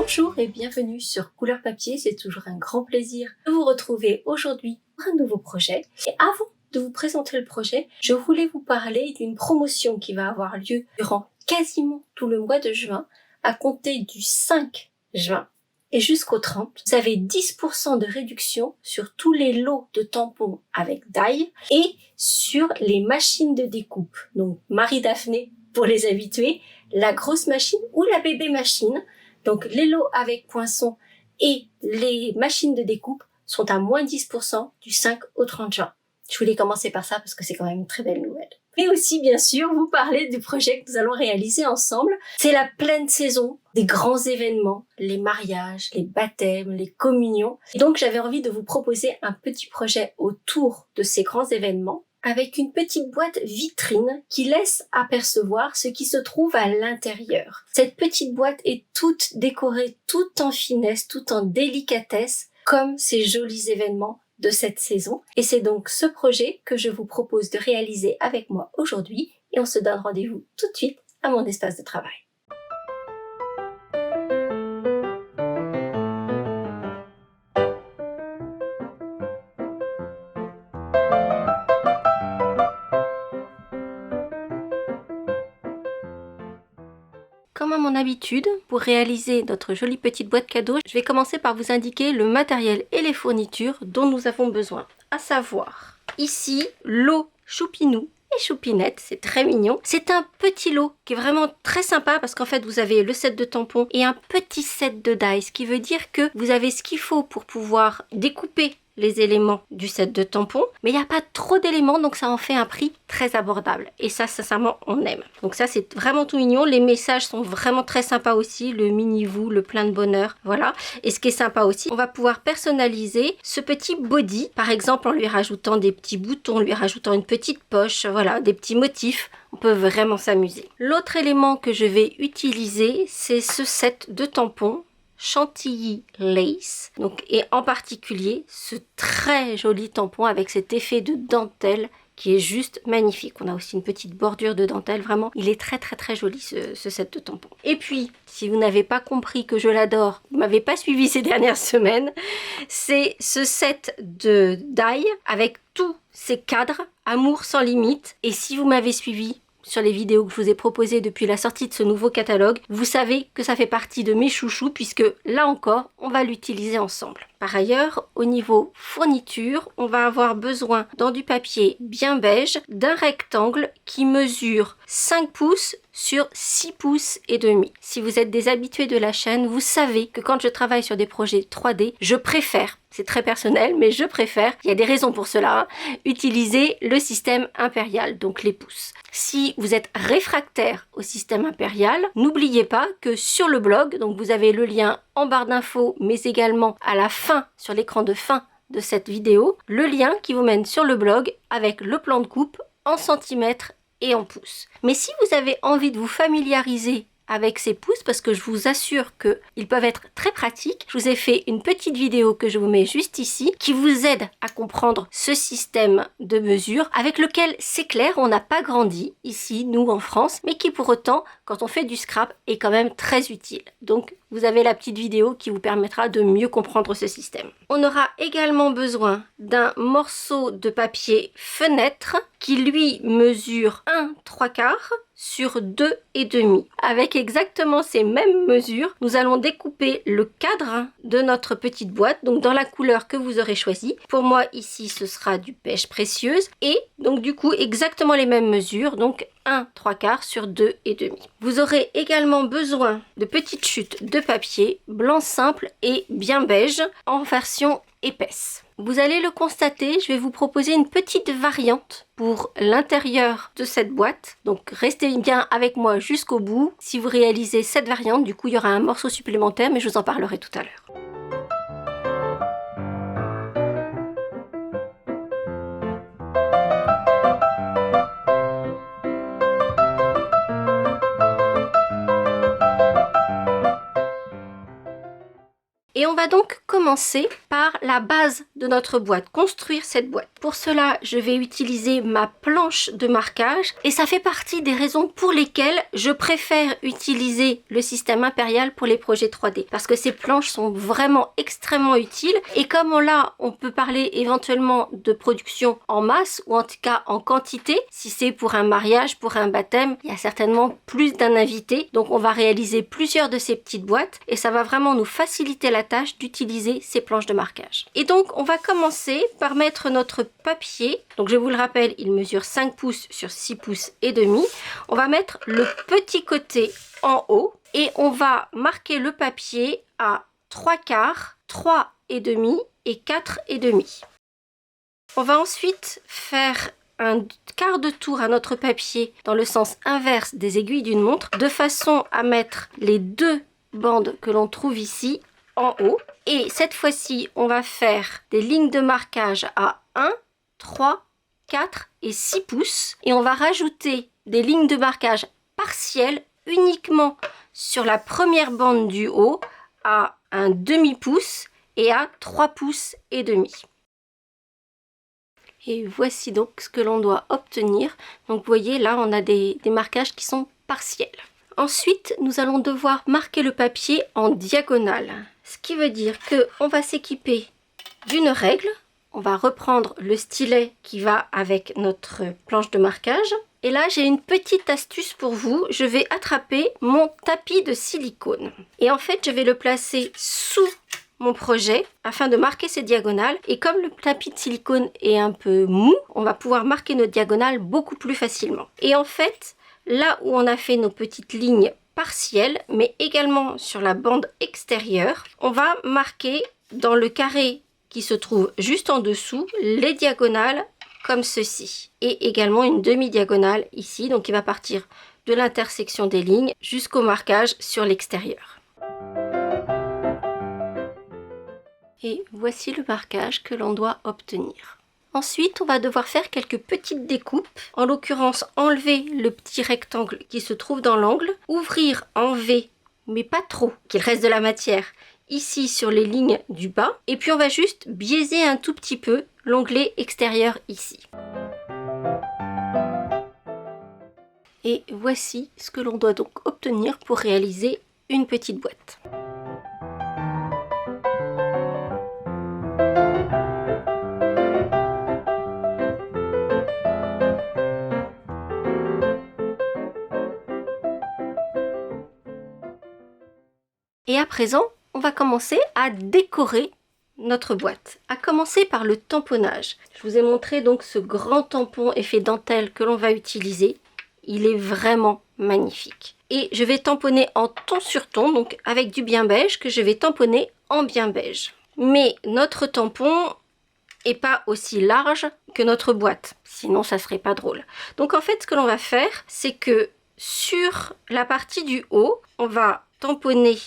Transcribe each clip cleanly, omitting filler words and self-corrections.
Bonjour et bienvenue sur Couleur Papier, c'est toujours un grand plaisir de vous retrouver aujourd'hui pour un nouveau projet. Et avant de vous présenter le projet, je voulais vous parler d'une promotion qui va avoir lieu durant quasiment tout le mois de juin, à compter du 5 juin et jusqu'au 30. Vous avez 10% de réduction sur tous les lots de tampons avec die et sur les machines de découpe. Donc Marie-Daphné pour les habitués, la grosse machine ou la bébé machine. Donc les lots avec poinçon et les machines de découpe sont à moins 10% du 5 au 30 juin. Je voulais commencer par ça parce que c'est quand même une très belle nouvelle. Mais aussi, bien sûr, vous parler du projet que nous allons réaliser ensemble. C'est la pleine saison des grands événements, les mariages, les baptêmes, les communions. Et donc j'avais envie de vous proposer un petit projet autour de ces grands événements, avec une petite boîte vitrine qui laisse apercevoir ce qui se trouve à l'intérieur. Cette petite boîte est toute décorée, toute en finesse, toute en délicatesse, comme ces jolis événements de cette saison. Et c'est donc ce projet que je vous propose de réaliser avec moi aujourd'hui. Et on se donne rendez-vous tout de suite à mon espace de travail. Comme à mon habitude, pour réaliser notre jolie petite boîte cadeau, je vais commencer par vous indiquer le matériel et les fournitures dont nous avons besoin. À savoir, ici, lot Choupinou et Choupinette, c'est très mignon. C'est un petit lot qui est vraiment très sympa parce qu'en fait, vous avez le set de tampons et un petit set de die, ce qui veut dire que vous avez ce qu'il faut pour pouvoir découper les éléments du set de tampons, mais il n'y a pas trop d'éléments, donc ça en fait un prix très abordable. Et ça, sincèrement, on aime. Donc ça, c'est vraiment tout mignon. Les messages sont vraiment très sympas aussi. Le mini-vous, le plein de bonheur, voilà. Et ce qui est sympa aussi, on va pouvoir personnaliser ce petit body, par exemple en lui rajoutant des petits boutons, en lui rajoutant une petite poche, voilà, des petits motifs. On peut vraiment s'amuser. L'autre élément que je vais utiliser, c'est ce set de tampons Chantilly Lace, donc, et en particulier ce très joli tampon avec cet effet de dentelle qui est juste magnifique. On a aussi une petite bordure de dentelle, vraiment, il est très joli ce set de tampons. Et puis, si vous n'avez pas compris que je l'adore, vous m'avez pas suivi ces dernières semaines, c'est ce set de die avec tous ces cadres, amour sans limite. Et si vous m'avez suivi sur les vidéos que je vous ai proposées depuis la sortie de ce nouveau catalogue, vous savez que ça fait partie de mes chouchous puisque là encore, on va l'utiliser ensemble. Par ailleurs, au niveau fourniture, on va avoir besoin dans du papier bien beige, d'un rectangle qui mesure 5 pouces sur 6 pouces et demi. Si vous êtes des habitués de la chaîne, vous savez que quand je travaille sur des projets 3D, je préfère, c'est très personnel, mais je préfère, il y a des raisons pour cela, utiliser le système impérial, donc les pouces. Si vous êtes réfractaire au système impérial, n'oubliez pas que sur le blog, donc vous avez le lien en barre d'infos, mais également à la fin, sur l'écran de fin de cette vidéo, le lien qui vous mène sur le blog avec le plan de coupe en centimètres et en pouces. Mais si vous avez envie de vous familiariser avec ces pouces, parce que je vous assure qu'ils peuvent être très pratiques, je vous ai fait une petite vidéo que je vous mets juste ici, qui vous aide à comprendre ce système de mesure, avec lequel, c'est clair, on n'a pas grandi ici, nous en France, mais qui pour autant, quand on fait du scrap, est quand même très utile. Donc, vous avez la petite vidéo qui vous permettra de mieux comprendre ce système. On aura également besoin d'un morceau de papier fenêtre qui lui mesure 1/3 sur 2,5. Avec exactement ces mêmes mesures, nous allons découper le cadre de notre petite boîte, donc dans la couleur que vous aurez choisie. Pour moi ici ce sera du pêche précieuse et donc du coup exactement les mêmes mesures, donc 1/3 sur 2,5. Vous aurez également besoin de petites chutes de papier blanc simple et bien beige en version épaisse. Vous allez le constater, je vais vous proposer une petite variante pour l'intérieur de cette boîte. Donc restez bien avec moi jusqu'au bout. Si vous réalisez cette variante, du coup il y aura un morceau supplémentaire, mais je vous en parlerai tout à l'heure. Et on va donc commencer par la base de notre boîte, construire cette boîte. Pour cela, je vais utiliser ma planche de marquage et ça fait partie des raisons pour lesquelles je préfère utiliser le système Impérial pour les projets 3D parce que ces planches sont vraiment extrêmement utiles et comme on peut parler éventuellement de production en masse ou en tout cas en quantité. Si c'est pour un mariage, pour un baptême, il y a certainement plus d'un invité. Donc on va réaliser plusieurs de ces petites boîtes et ça va vraiment nous faciliter la tâche d'utiliser ces planches de marquage. Et donc on va commencer par mettre notre papier. Donc je vous le rappelle, il mesure 5 pouces sur 6 pouces et demi. On va mettre le petit côté en haut et on va marquer le papier à 3/4, 3,5 et 4,5. On va ensuite faire un quart de tour à notre papier dans le sens inverse des aiguilles d'une montre de façon à mettre les deux bandes que l'on trouve ici en haut. Et cette fois-ci, on va faire des lignes de marquage à 1, 3, 4 et 6 pouces. Et on va rajouter des lignes de marquage partielles uniquement sur la première bande du haut à un demi-pouce et à 3 pouces et demi. Et voici donc ce que l'on doit obtenir. Donc vous voyez là on a des marquages qui sont partiels. Ensuite nous allons devoir marquer le papier en diagonale. Ce qui veut dire qu'on va s'équiper d'une règle. On va reprendre le stylet qui va avec notre planche de marquage. Et là j'ai une petite astuce pour vous. Je vais attraper mon tapis de silicone. Et en fait je vais le placer sous mon projet afin de marquer ces diagonales et comme le tapis de silicone est un peu mou, on va pouvoir marquer nos diagonales beaucoup plus facilement. Et en fait, là où on a fait nos petites lignes partielles, mais également sur la bande extérieure, on va marquer dans le carré qui se trouve juste en dessous les diagonales comme ceci. Et également une demi-diagonale ici, donc qui va partir de l'intersection des lignes jusqu'au marquage sur l'extérieur. Et voici le marquage que l'on doit obtenir. Ensuite, on va devoir faire quelques petites découpes. En l'occurrence, enlever le petit rectangle qui se trouve dans l'angle, ouvrir en V, mais pas trop, qu'il reste de la matière, ici sur les lignes du bas. Et puis on va juste biaiser un tout petit peu l'onglet extérieur ici. Et voici ce que l'on doit donc obtenir pour réaliser une petite boîte. Et à présent, on va commencer à décorer notre boîte. À commencer par le tamponnage. Je vous ai montré donc ce grand tampon effet dentelle que l'on va utiliser. Il est vraiment magnifique. Et je vais tamponner en ton sur ton, donc avec du bien beige que je vais tamponner en bien beige. Mais notre tampon n'est pas aussi large que notre boîte, sinon ça serait pas drôle. Donc en fait, ce que l'on va faire, c'est que sur la partie du haut, on va tamponner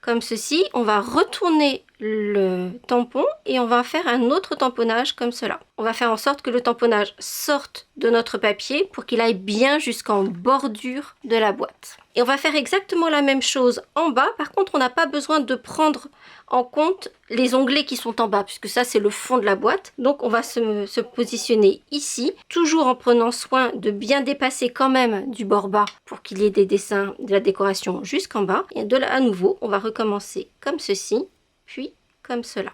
comme ceci, on va retourner le tampon et on va faire un autre tamponnage comme cela. On va faire en sorte que le tamponnage sorte de notre papier pour qu'il aille bien jusqu'en bordure de la boîte. Et on va faire exactement la même chose en bas. Par contre, on n'a pas besoin de prendre en compte les onglets qui sont en bas, puisque ça, c'est le fond de la boîte. Donc, on va se positionner ici, toujours en prenant soin de bien dépasser quand même du bord bas pour qu'il y ait des dessins, de la décoration jusqu'en bas. Et de là, à nouveau, on va recommencer comme ceci, puis comme cela.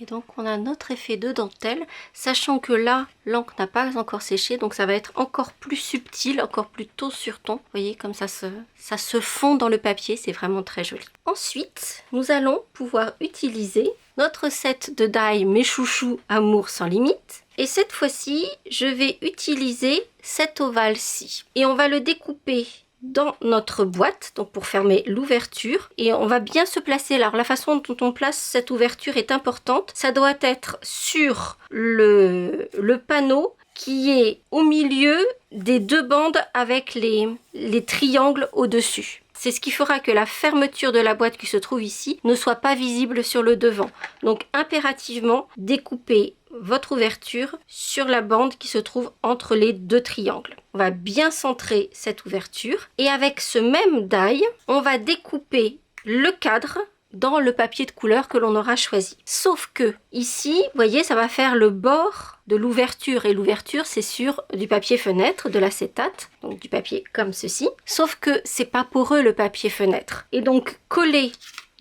Et donc on a notre effet de dentelle, sachant que là, l'encre n'a pas encore séché, donc ça va être encore plus subtil, encore plus tôt sur ton. Vous voyez comme ça se fond dans le papier, c'est vraiment très joli. Ensuite, nous allons pouvoir utiliser notre set de die Mes Chouchous Amour sans limite. Et cette fois-ci, je vais utiliser cet ovale-ci. Et on va le découper dans notre boîte, donc pour fermer l'ouverture, et on va bien se placer. Alors la façon dont on place cette ouverture est importante. Ça doit être sur le panneau qui est au milieu des deux bandes avec les triangles au-dessus. C'est ce qui fera que la fermeture de la boîte qui se trouve ici ne soit pas visible sur le devant. Donc impérativement, découpez votre ouverture sur la bande qui se trouve entre les deux triangles. On va bien centrer cette ouverture et avec ce même die, on va découper le cadre dans le papier de couleur que l'on aura choisi. Sauf que ici, vous voyez, ça va faire le bord de l'ouverture et l'ouverture c'est sur du papier fenêtre, de l'acétate, donc du papier comme ceci. Sauf que c'est pas poreux le papier fenêtre. Et donc coller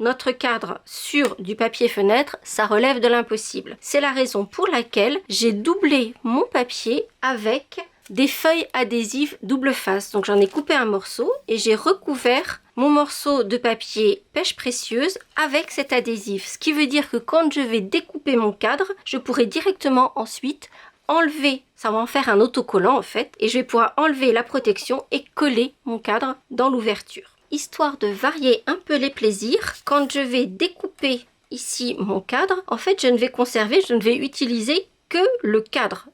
notre cadre sur du papier fenêtre, ça relève de l'impossible. C'est la raison pour laquelle j'ai doublé mon papier avec des feuilles adhésives double face. Donc j'en ai coupé un morceau et j'ai recouvert mon morceau de papier pêche précieuse avec cet adhésif. Ce qui veut dire que quand je vais découper mon cadre, je pourrai directement ensuite enlever, ça va en faire un autocollant en fait, et je vais pouvoir enlever la protection et coller mon cadre dans l'ouverture. Histoire de varier un peu les plaisirs, quand je vais découper ici mon cadre, en fait je ne vais conserver, je ne vais utiliser que le cadre.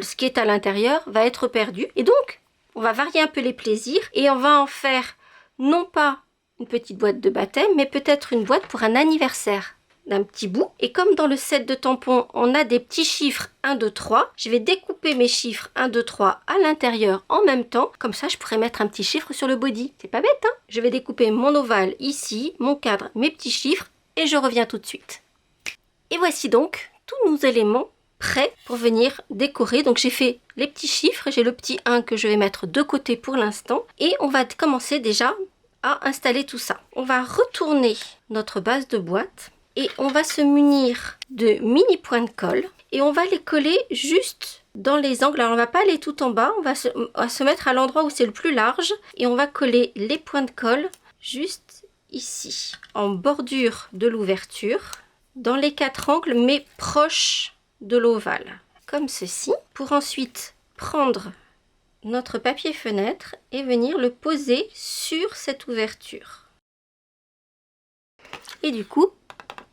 Ce qui est à l'intérieur va être perdu. Et donc, on va varier un peu les plaisirs et on va en faire non pas une petite boîte de baptême, mais peut-être une boîte pour un anniversaire d'un petit bout. Et comme dans le set de tampons, on a des petits chiffres 1, 2, 3, je vais découper mes chiffres 1, 2, 3 à l'intérieur en même temps. Comme ça, je pourrais mettre un petit chiffre sur le body. C'est pas bête, hein? Je vais découper mon ovale ici, mon cadre, mes petits chiffres et je reviens tout de suite. Et voici donc tous nos éléments prêts pour venir décorer. Donc j'ai fait les petits chiffres, j'ai le petit 1 que je vais mettre de côté pour l'instant et on va commencer déjà à installer tout ça. On va retourner notre base de boîte et on va se munir de mini points de colle et on va les coller juste dans les angles. Alors on va pas aller tout en bas, on va se mettre à l'endroit où c'est le plus large et on va coller les points de colle juste ici en bordure de l'ouverture dans les 4 angles mais proches de l'ovale, comme ceci, pour ensuite prendre notre papier fenêtre et venir le poser sur cette ouverture. Et du coup,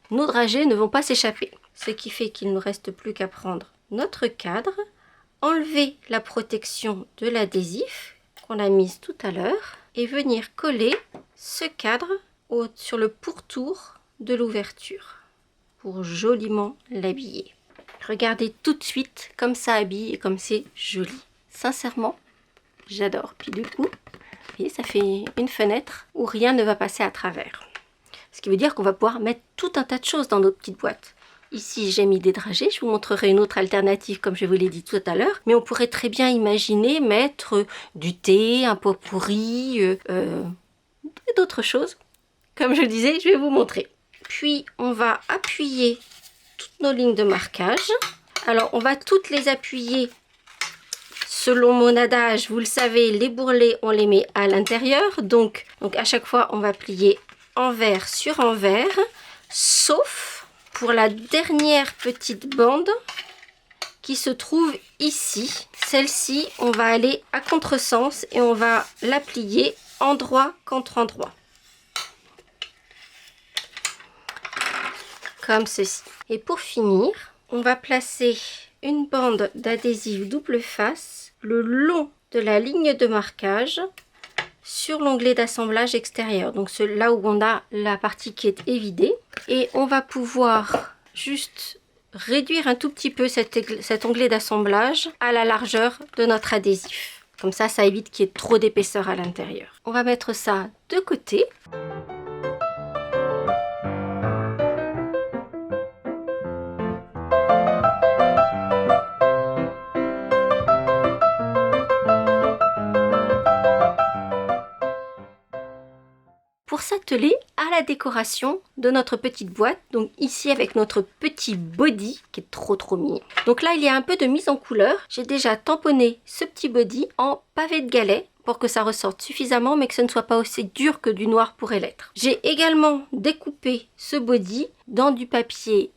nos dragées ne vont pas s'échapper, ce qui fait qu'il ne nous reste plus qu'à prendre notre cadre, enlever la protection de l'adhésif qu'on a mise tout à l'heure et venir coller ce cadre sur le pourtour de l'ouverture pour joliment l'habiller. Regardez tout de suite comme ça habille et comme c'est joli. Sincèrement, j'adore. Puis du coup, vous voyez, ça fait une fenêtre où rien ne va passer à travers. Ce qui veut dire qu'on va pouvoir mettre tout un tas de choses dans notre petite boîte. Ici, j'ai mis des dragées. Je vous montrerai une autre alternative comme je vous l'ai dit tout à l'heure. Mais on pourrait très bien imaginer mettre du thé, un pot pourri, et d'autres choses. Comme je le disais, je vais vous montrer. Puis, on va appuyer toutes nos lignes de marquage. Alors on va toutes les appuyer selon mon adage, vous le savez, les bourrelets on les met à l'intérieur, donc à chaque fois on va plier envers sur envers, sauf pour la dernière petite bande qui se trouve ici. Celle-ci on va aller à contresens et on va la plier endroit contre endroit. Comme ceci. Et pour finir, on va placer une bande d'adhésif double face le long de la ligne de marquage sur l'onglet d'assemblage extérieur. Donc là où on a la partie qui est évidée. Et on va pouvoir juste réduire un tout petit peu cet onglet d'assemblage à la largeur de notre adhésif. Comme ça, ça évite qu'il y ait trop d'épaisseur à l'intérieur. On va mettre ça de côté. Pour s'atteler à la décoration de notre petite boîte, donc ici avec notre petit body qui est trop mignon. Donc là il y a un peu de mise en couleur, j'ai déjà tamponné ce petit body en pavé de galets pour que ça ressorte suffisamment mais que ce ne soit pas aussi dur que du noir pourrait l'être. J'ai également découpé ce body dans du papier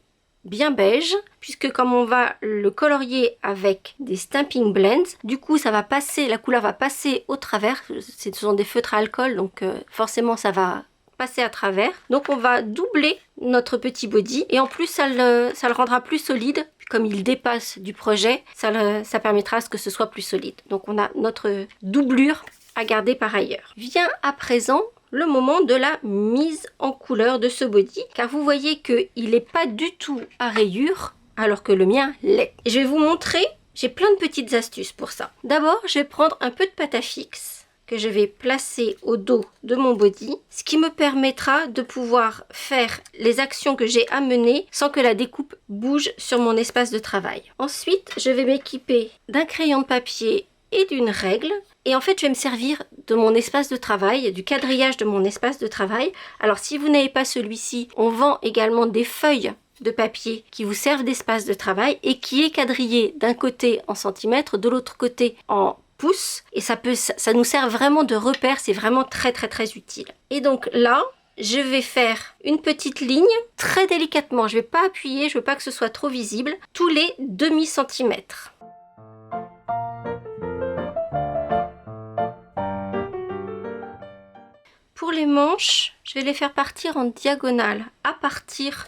bien beige, puisque comme on va le colorier avec des Stampin' Blends, du coup ça va passer, la couleur va passer au travers. Ce sont des feutres à alcool, donc forcément ça va passer à travers. Donc on va doubler notre petit body et en plus ça le rendra plus solide. Comme il dépasse du projet, ça permettra à ce que ce soit plus solide. Donc on a notre doublure à garder par ailleurs. Vient à présent le moment de la mise en couleur de ce body, car vous voyez qu'il n'est pas du tout à rayures, alors que le mien l'est. Et je vais vous montrer, j'ai plein de petites astuces pour ça. D'abord, je vais prendre un peu de pâte à fixe que je vais placer au dos de mon body, ce qui me permettra de pouvoir faire les actions que j'ai à mener sans que la découpe bouge sur mon espace de travail. Ensuite, je vais m'équiper d'un crayon de papier et d'une règle. Et en fait, je vais me servir de mon espace de travail, du quadrillage de mon espace de travail. Alors, si vous n'avez pas celui-ci, on vend également des feuilles de papier qui vous servent d'espace de travail et qui est quadrillé d'un côté en centimètres, de l'autre côté en pouces. Et ça nous sert vraiment de repère, c'est vraiment très utile. Et donc là, je vais faire une petite ligne très délicatement. Je ne vais pas appuyer, je ne veux pas que ce soit trop visible, tous les demi-centimètres. Pour les manches, je vais les faire partir en diagonale à partir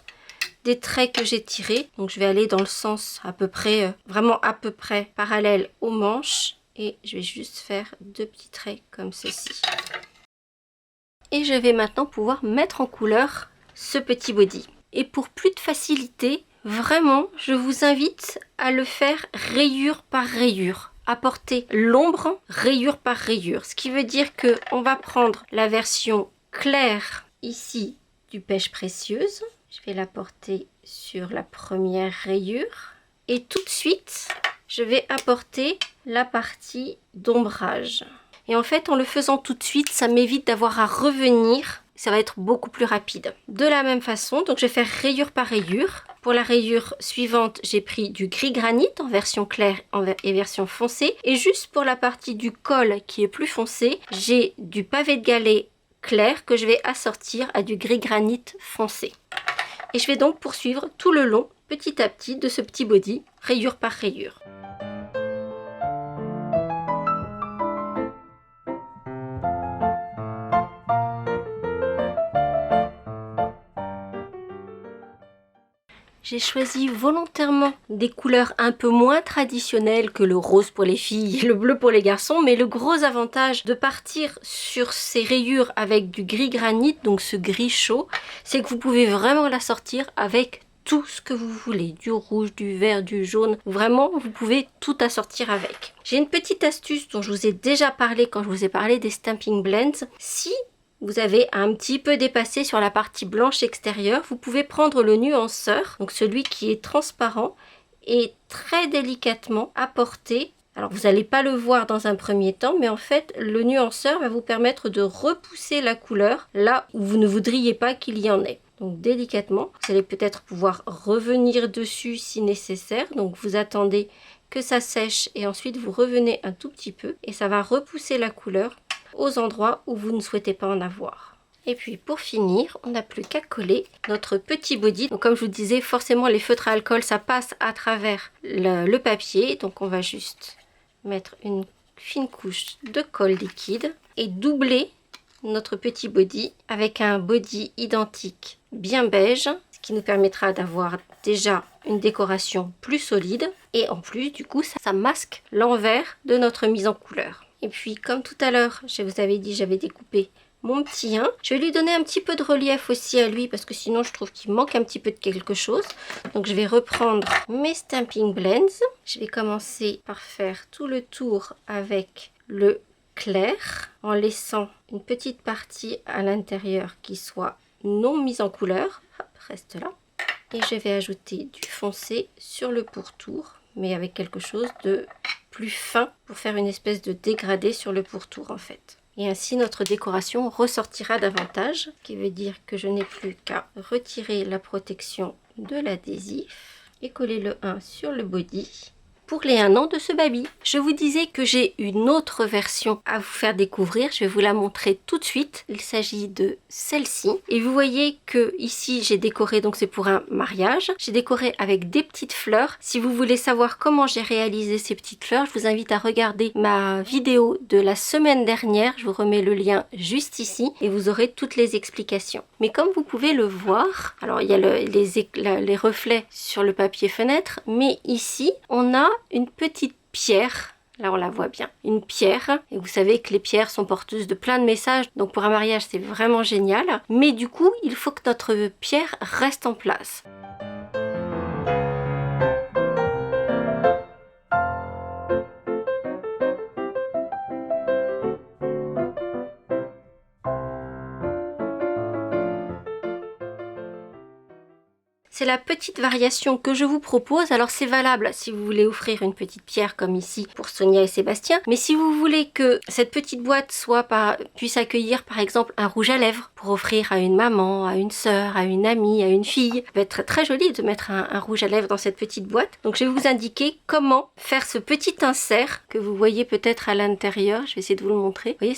des traits que j'ai tirés. Donc je vais aller dans le sens à peu près, vraiment à peu près parallèle aux manches. Et je vais juste faire 2 petits traits comme ceci. Et je vais maintenant pouvoir mettre en couleur ce petit body. Et pour plus de facilité, vraiment, je vous invite à le faire rayure par rayure. Apporter l'ombre rayure par rayure. Ce qui veut dire qu'on va prendre la version claire ici du pêche précieuse. Je vais la porter sur la première rayure. Et tout de suite, je vais apporter la partie d'ombrage. Et en fait, en le faisant tout de suite, ça m'évite d'avoir à revenir. Ça va être beaucoup plus rapide. De la même façon, donc je vais faire rayure par rayure. Pour la rayure suivante, j'ai pris du gris granit en version claire et version foncée. Et juste pour la partie du col qui est plus foncé, j'ai du pavé de galet clair que je vais assortir à du gris granit foncé. Et je vais donc poursuivre tout le long, petit à petit, de ce petit body, rayure par rayure. J'ai choisi volontairement des couleurs un peu moins traditionnelles que le rose pour les filles et le bleu pour les garçons, mais le gros avantage de partir sur ces rayures avec du gris granit, donc ce gris chaud, c'est que vous pouvez vraiment la sortir avec tout ce que vous voulez, du rouge, du vert, du jaune, vraiment vous pouvez tout assortir avec. J'ai une petite astuce dont je vous ai déjà parlé quand je vous ai parlé des Stampin' Blends. Si vous avez un petit peu dépassé sur la partie blanche extérieure, vous pouvez prendre le nuanceur, donc celui qui est transparent, et très délicatement apporter. Alors vous n'allez pas le voir dans un premier temps, mais en fait le nuanceur va vous permettre de repousser la couleur là où vous ne voudriez pas qu'il y en ait. Donc délicatement, vous allez peut-être pouvoir revenir dessus si nécessaire, donc vous attendez que ça sèche et ensuite vous revenez un tout petit peu et ça va repousser la couleur aux endroits où vous ne souhaitez pas en avoir. Et puis pour finir, on n'a plus qu'à coller notre petit body. Donc comme je vous disais, forcément les feutres à alcool, ça passe à travers le papier. Donc on va juste mettre une fine couche de colle liquide et doubler notre petit body avec un body identique bien beige, ce qui nous permettra d'avoir déjà une décoration plus solide. Et en plus, du coup, ça masque l'envers de notre mise en couleur. Et puis, comme tout à l'heure, je vous avais dit, j'avais découpé mon petit 1. Je vais lui donner un petit peu de relief aussi à lui, parce que sinon, je trouve qu'il manque un petit peu de quelque chose. Donc, je vais reprendre mes Stampin' Blends. Je vais commencer par faire tout le tour avec le clair, en laissant une petite partie à l'intérieur qui soit non mise en couleur. Hop, reste là. Et je vais ajouter du foncé sur le pourtour, mais avec quelque chose de plus fin pour faire une espèce de dégradé sur le pourtour en fait. Et ainsi notre décoration ressortira davantage, ce qui veut dire que je n'ai plus qu'à retirer la protection de l'adhésif et coller le 1 sur le body. Pour les 1 an de ce baby, je vous disais que j'ai une autre version à vous faire découvrir. Je vais vous la montrer tout de suite. Il s'agit de celle-ci. Et vous voyez que ici j'ai décoré, donc c'est pour un mariage. J'ai décoré avec des petites fleurs. Si vous voulez savoir comment j'ai réalisé ces petites fleurs, je vous invite à regarder ma vidéo de la semaine dernière. Je vous remets le lien juste ici et vous aurez toutes les explications. Mais comme vous pouvez le voir, alors il y a les reflets sur le papier fenêtre, mais ici on a une petite pierre, là on la voit bien, une pierre, et vous savez que les pierres sont porteuses de plein de messages, donc pour un mariage c'est vraiment génial, mais du coup il faut que notre pierre reste en place. c'est la petite variation que je vous propose. Alors c'est valable si vous voulez offrir une petite pierre comme ici pour Sonia et Sébastien, mais si vous voulez que cette petite boîte puisse accueillir par exemple un rouge à lèvres pour offrir à une maman, à une sœur, à une amie, à une fille, ça peut être très joli de mettre un rouge à lèvres dans cette petite boîte. Donc je vais vous indiquer comment faire ce petit insert que vous voyez peut-être à l'intérieur. Je vais essayer de vous le montrer. Vous voyez,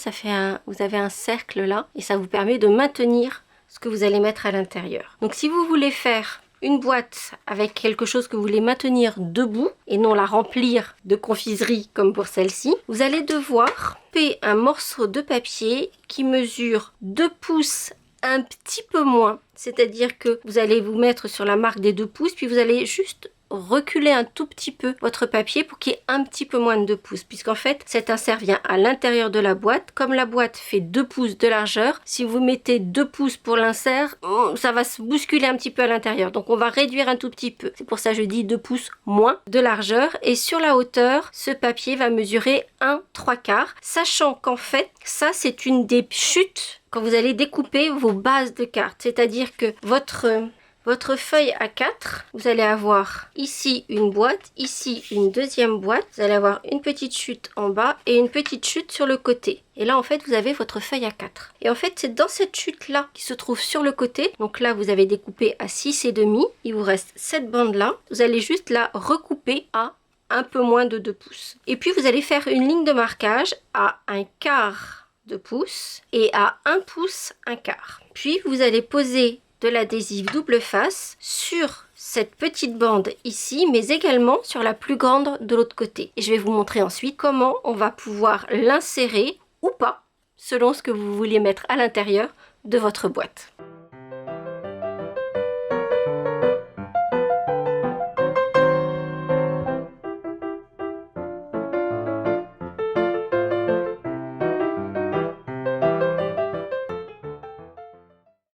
vous avez un cercle là et ça vous permet de maintenir ce que vous allez mettre à l'intérieur. Donc si vous voulez faire une boîte avec quelque chose que vous voulez maintenir debout et non la remplir de confiserie comme pour celle-ci, vous allez devoir couper un morceau de papier qui mesure 2 pouces un petit peu moins, c'est-à-dire que vous allez vous mettre sur la marque des 2 pouces, puis vous allez juste reculer un tout petit peu votre papier pour qu'il y ait un petit peu moins de 2 pouces, puisqu'en fait cet insert vient à l'intérieur de la boîte. Comme la boîte fait 2 pouces de largeur, si vous mettez 2 pouces pour l'insert, ça va se bousculer un petit peu à l'intérieur, donc on va réduire un tout petit peu. C'est pour ça que je dis 2 pouces moins de largeur, et sur la hauteur ce papier va mesurer 1/3, sachant qu'en fait ça c'est une des chutes quand vous allez découper vos bases de cartes, c'est-à-dire que votre feuille A4, vous allez avoir ici une boîte, ici une deuxième boîte, vous allez avoir une petite chute en bas et une petite chute sur le côté. Et là en fait vous avez votre feuille A4. Et en fait c'est dans cette chute là qui se trouve sur le côté, donc là vous avez découpé à 6,5, il vous reste cette bande là, vous allez juste la recouper à un peu moins de 2 pouces. Et puis vous allez faire une ligne de marquage à 1/4 de pouce et à 1 pouce 1/4. Puis vous allez poser de l'adhésif double face sur cette petite bande ici, mais également sur la plus grande de l'autre côté. Et je vais vous montrer ensuite comment on va pouvoir l'insérer ou pas, selon ce que vous voulez mettre à l'intérieur de votre boîte.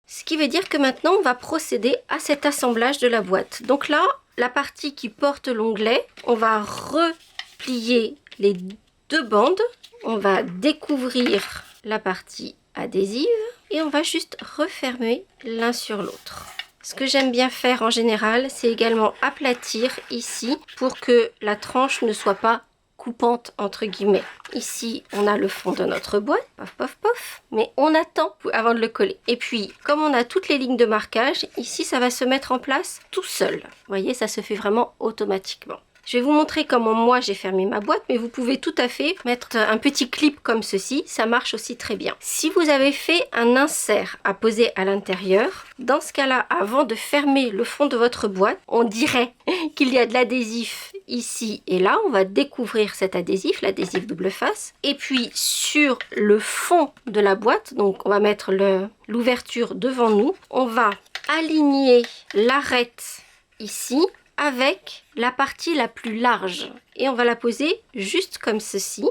Ce qui veut dire que maintenant on va procéder à cet assemblage de la boîte. Donc là, la partie qui porte l'onglet, on va replier les 2 bandes, on va découvrir la partie adhésive et on va juste refermer l'un sur l'autre. Ce que j'aime bien faire en général, c'est également aplatir ici pour que la tranche ne soit pas coupante entre guillemets. Ici on a le fond de notre boîte, pof pof pof, mais on attend avant de le coller. Et puis comme on a toutes les lignes de marquage, ici ça va se mettre en place tout seul. Vous voyez, ça se fait vraiment automatiquement. Je vais vous montrer comment moi j'ai fermé ma boîte, mais vous pouvez tout à fait mettre un petit clip comme ceci, ça marche aussi très bien. Si vous avez fait un insert à poser à l'intérieur, dans ce cas-là, avant de fermer le fond de votre boîte, on dirait qu'il y a de l'adhésif ici et là. On va découvrir cet adhésif, l'adhésif double face. Et puis sur le fond de la boîte, donc on va mettre l'ouverture devant nous, on va aligner l'arête ici avec la partie la plus large et on va la poser juste comme ceci.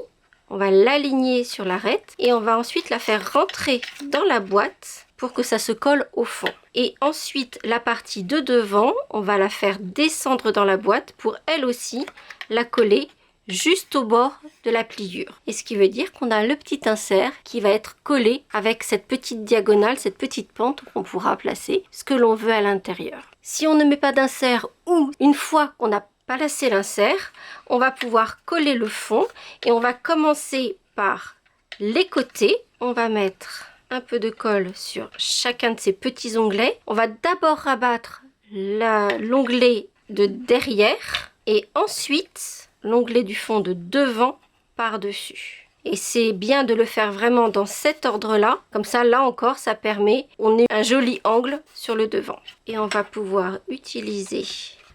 On va l'aligner sur l'arête et on va ensuite la faire rentrer dans la boîte pour que ça se colle au fond. Et ensuite la partie de devant, on va la faire descendre dans la boîte pour elle aussi la coller juste au bord de la pliure. Et ce qui veut dire qu'on a le petit insert qui va être collé avec cette petite diagonale, cette petite pente où on pourra placer ce que l'on veut à l'intérieur. Si on ne met pas d'insert ou une fois qu'on a placé l'insert, on va pouvoir coller le fond et on va commencer par les côtés. On va mettre un peu de colle sur chacun de ces petits onglets. On va d'abord rabattre l'onglet de derrière et ensuite l'onglet du fond de devant par-dessus. Et c'est bien de le faire vraiment dans cet ordre-là. Comme ça, là encore, ça permet, on a un joli angle sur le devant. Et on va pouvoir utiliser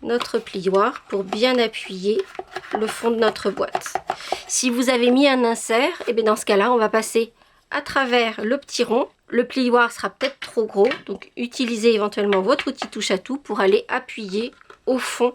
notre plioir pour bien appuyer le fond de notre boîte. Si vous avez mis un insert, et bien dans ce cas-là, on va passer à travers le petit rond. Le plioir sera peut-être trop gros, donc utilisez éventuellement votre outil touche à tout pour aller appuyer au fond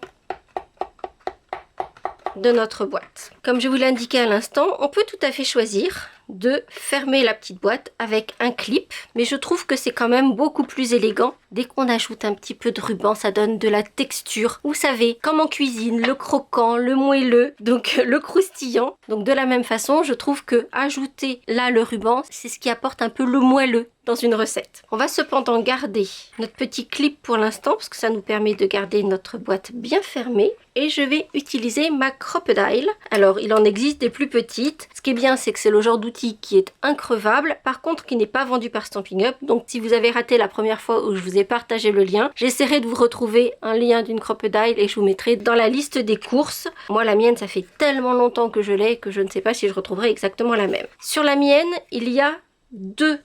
de notre boîte. Comme je vous l'ai indiqué à l'instant, on peut tout à fait choisir de fermer la petite boîte avec un clip, mais je trouve que c'est quand même beaucoup plus élégant. Dès qu'on ajoute un petit peu de ruban, ça donne de la texture. Vous savez, comme en cuisine, le croquant, le moelleux, donc le croustillant. Donc de la même façon, je trouve que ajouter là le ruban, c'est ce qui apporte un peu le moelleux dans une recette. On va cependant garder notre petit clip pour l'instant parce que ça nous permet de garder notre boîte bien fermée. Et je vais utiliser ma Crop-A-Dile. Alors, il en existe des plus petites. Ce qui est bien, c'est que c'est le genre d'outil qui est increvable. Par contre, qui n'est pas vendu par Stampin' Up. Donc, si vous avez raté la première fois où je vous ai partagé le lien, j'essaierai de vous retrouver un lien d'une Crop-A-Dile et je vous mettrai dans la liste des courses. Moi, la mienne, ça fait tellement longtemps que je l'ai que je ne sais pas si je retrouverai exactement la même. Sur la mienne, il y a deux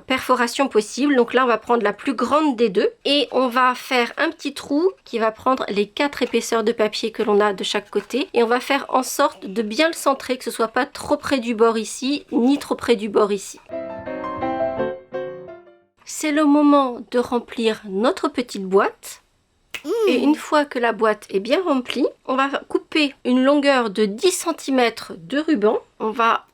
perforations possibles. Donc là, on va prendre la plus grande des deux et on va faire un petit trou qui va prendre les 4 épaisseurs de papier que l'on a de chaque côté et on va faire en sorte de bien le centrer, que ce soit pas trop près du bord ici ni trop près du bord ici. C'est le moment de remplir notre petite boîte. Et une fois que la boîte est bien remplie, on va couper une longueur de 10 cm de ruban. On va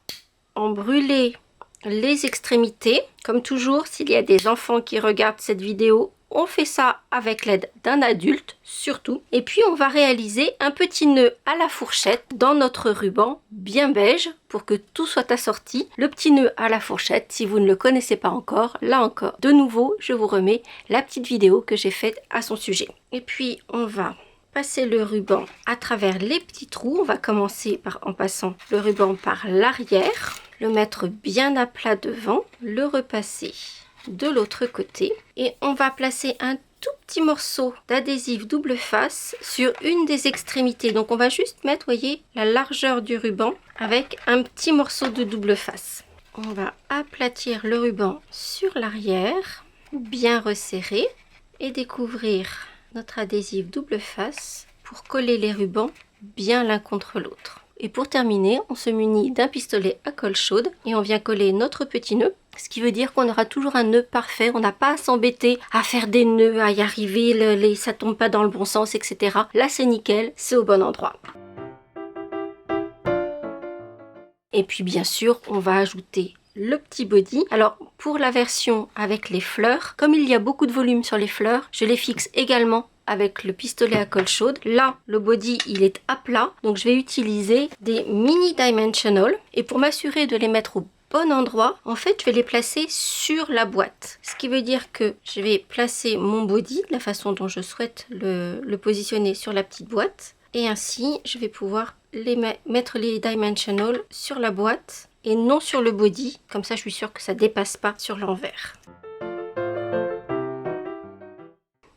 en brûler les extrémités. Comme toujours, s'il y a des enfants qui regardent cette vidéo, on fait ça avec l'aide d'un adulte surtout. Et puis on va réaliser un petit nœud à la fourchette dans notre ruban bien beige pour que tout soit assorti. Le petit nœud à la fourchette, si vous ne le connaissez pas encore, là encore, de nouveau, je vous remets la petite vidéo que j'ai faite à son sujet. Et puis on va passer le ruban à travers les petits trous. On va commencer en passant le ruban par l'arrière, le mettre bien à plat devant, le repasser de l'autre côté et on va placer un tout petit morceau d'adhésif double face sur une des extrémités. Donc on va juste mettre, voyez, la largeur du ruban avec un petit morceau de double face. On va aplatir le ruban sur l'arrière, bien resserrer et découvrir notre adhésif double face pour coller les rubans bien l'un contre l'autre. Et pour terminer, on se munit d'un pistolet à colle chaude et on vient coller notre petit nœud. Ce qui veut dire qu'on aura toujours un nœud parfait. On n'a pas à s'embêter à faire des nœuds, à y arriver, ça tombe pas dans le bon sens, etc. Là, c'est nickel, c'est au bon endroit. Et puis bien sûr, on va ajouter le petit body. Alors pour la version avec les fleurs, comme il y a beaucoup de volume sur les fleurs, je les fixe également avec le pistolet à colle chaude. Là, le body, il est à plat, donc je vais utiliser des mini dimensional. Et pour m'assurer de les mettre au bon endroit, en fait, je vais les placer sur la boîte. Ce qui veut dire que je vais placer mon body de la façon dont je souhaite le positionner sur la petite boîte. Et ainsi, je vais pouvoir mettre les dimensional sur la boîte et non sur le body. Comme ça, je suis sûre que ça ne dépasse pas sur l'envers.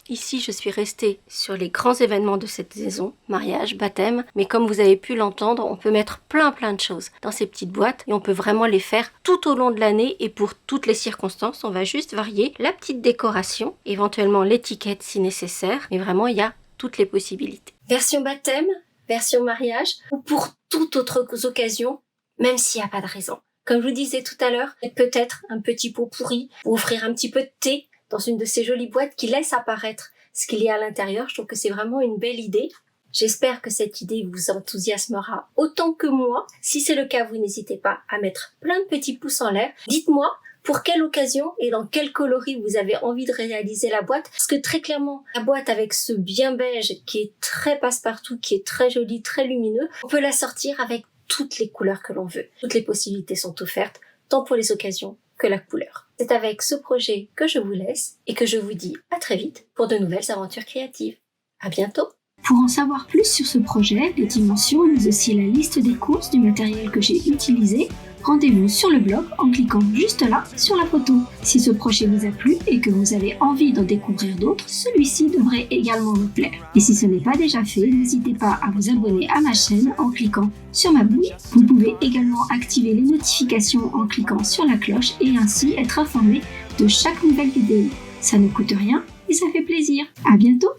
Ici, je suis restée sur les grands événements de cette saison, mariage, baptême, mais comme vous avez pu l'entendre, on peut mettre plein de choses dans ces petites boîtes et on peut vraiment les faire tout au long de l'année et pour toutes les circonstances. On va juste varier la petite décoration, éventuellement l'étiquette si nécessaire, mais vraiment il y a toutes les possibilités. Version baptême, version mariage ou pour toute autre occasion, même s'il n'y a pas de raison. Comme je vous disais tout à l'heure, peut-être un petit pot pourri ou offrir un petit peu de thé dans une de ces jolies boîtes qui laissent apparaître ce qu'il y a à l'intérieur. Je trouve que c'est vraiment une belle idée. J'espère que cette idée vous enthousiasmera autant que moi. Si c'est le cas, vous n'hésitez pas à mettre plein de petits pouces en l'air. Dites-moi pour quelle occasion et dans quel coloris vous avez envie de réaliser la boîte. Parce que très clairement, la boîte avec ce bien beige qui est très passe-partout, qui est très joli, très lumineux, on peut la sortir avec toutes les couleurs que l'on veut. Toutes les possibilités sont offertes, tant pour les occasions que la couleur. C'est avec ce projet que je vous laisse et que je vous dis à très vite pour de nouvelles aventures créatives. À bientôt! Pour en savoir plus sur ce projet, les dimensions, mais aussi la liste des courses du matériel que j'ai utilisé, rendez-vous sur le blog en cliquant juste là sur la photo. Si ce projet vous a plu et que vous avez envie d'en découvrir d'autres, celui-ci devrait également vous plaire. Et si ce n'est pas déjà fait, n'hésitez pas à vous abonner à ma chaîne en cliquant sur ma bouille. Vous pouvez également activer les notifications en cliquant sur la cloche et ainsi être informé de chaque nouvelle vidéo. Ça ne coûte rien et ça fait plaisir. À bientôt!